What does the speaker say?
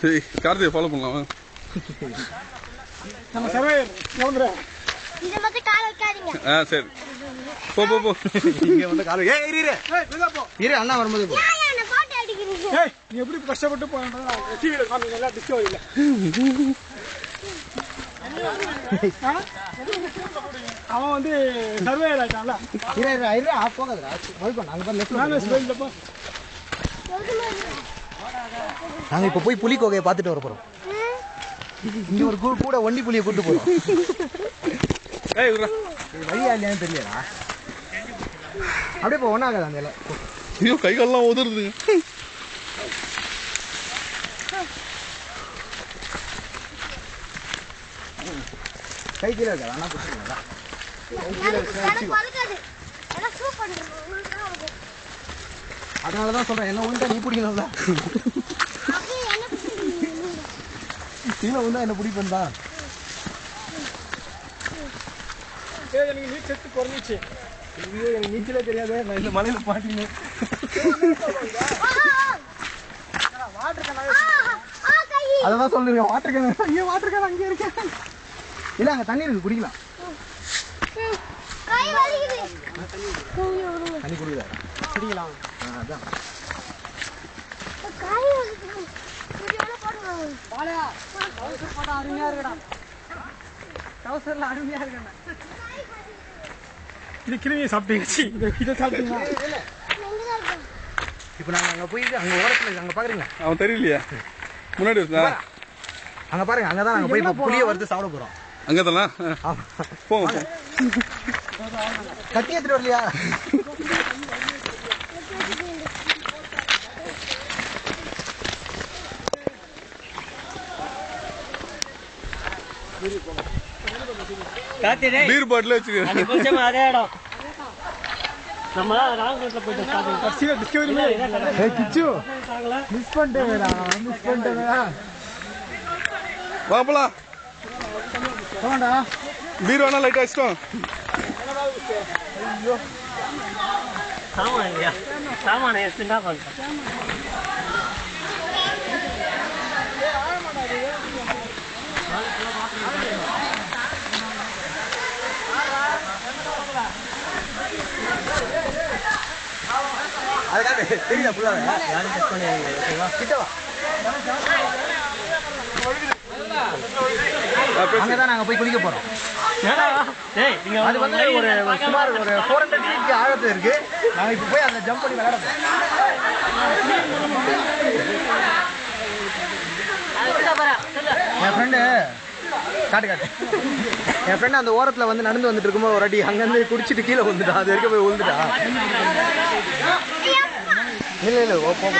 சரி கார்த்திகை ஃபாலோ பண்ணலாமா? நம்ம சர்வேயர் கிளம்புறேன். இத மட்டும் கால் வைக்காதீங்க. சரி போ போ போ. இங்க வந்து கால் இரு போ. இரு அண்ணா வரும்போது போ. ஏன் என்ன போட்டு அடிக்கிறீங்க? ஏய் நீ எப்படி கஷ்டப்பட்டு போறேன்றத டிவில காமிங்க டிஸ்கவரியில. அவன் வந்து சர்வேயர் ஆயிட்டான்ல. இரு போகாதடா. போய் நாங்க போய் லெஃப்ட்ல நானே ஸ்பெல்ல போ. நாங்க இப்ப போய் புலி கோகையை பார்த்துட்டு வர போறோம். இங்க ஒரு கூட வண்டி புலியை கூட்டு போறோம். ஏய் உரா வழியா இல்லையான்னு தெரியலடா. அப்படியே போ ஒண்ணாகாது அந்த எல்லாம். ஐயோ கை கால்லாம் உதறுது. கை கீழே இருக்காது அண்ணா பிடிச்சிருக்கா? எனக்கு வலிக்காது. எல்லாம் சூப் பண்றேன். உங்களுக்கு தான் வலிக்கும். அதனாலதான் சொல்றேன் என்ன உண்டா நீ பிடிக்கணும்ல. அப்படியே என்ன பிடிக்கிறீங்க? கீழே உண்டா என்ன பிடிப்பேன் தான். ஏய் எனக்கு நீ செத்து குறஞ்சிச்சு. ஐயோ எனக்கு நீச்சலே தெரியாது. நான் இந்த மலையில மாட்டினேன். அதான் சொல்லுங்க வாட்டர் கேன். ஐயோ வாட்டர் கேன் அங்கே இருக்கேன். இல்ல அங்க தண்ணி இருக்கு குடிக்கலாம். கை வலிக்குது. தண்ணி குடிக்கல குடிக்கலாம். அதான் கை வலிக்குது. குடியால போடுங்க. பாலா கவுசர் போட்டா அருமையா இருக்குடா. கவுசர்ல அருமையா இருக்குடா. இது கிருமியை சாப்பிட்டீங்க. இதை சாப்பிட்டீங்களா? இப்போ நாங்க அங்க போய் அங்க ஓரத்துல அங்க பாக்குறீங்க அவன் தெரியலையா முன்னாடி இருந்தா? அங்க பாருங்க அங்கதான் நாங்க போய் புளிய வறுத்து சாப்பிட போறோம். அங்கதானா? போங்க கட்டி எடுத்துட்டு வரலையா? பீர் பாட்டில் வச்சுக்க. அதே இடம் நம்ம ராங்கோட்ல போயிட்டு கடைசியில டிஸ்கவரி கிச்சு மிஸ் பண்ணிட்டேடா. வா போலாம். போடா. பீர் வேணா லைட்டா இஷ்டம். சாமான எடுத்துட்டா கொஞ்சம் அதுக்காக தெரியல புள்ளாவே யாரும் டெஸ்ட் பண்ணி ஓகேவா கிட்டவா அங்கதான் நாங்க போய் குளிக்க போறோம். அது வந்து ஒரு சுமார் ஒரு 400 feet ஆழத்துல இருக்கு. நாங்க இப்ப போய் அந்த ஜம்ப் பண்ணி விளையாட போறோம். என் ஃப்ரெண்டு காட்டு என் ஃப்ரெண்ட் அந்த ஓரத்துல வந்து நடந்து வந்துட்டு இருக்கும்போது ஒரு அடி அங்கிருந்து குடிச்சிட்டு கீழே விழுந்துட்டான். அது வரைக்கும் போய் விழுந்துட்டான். இல்ல போக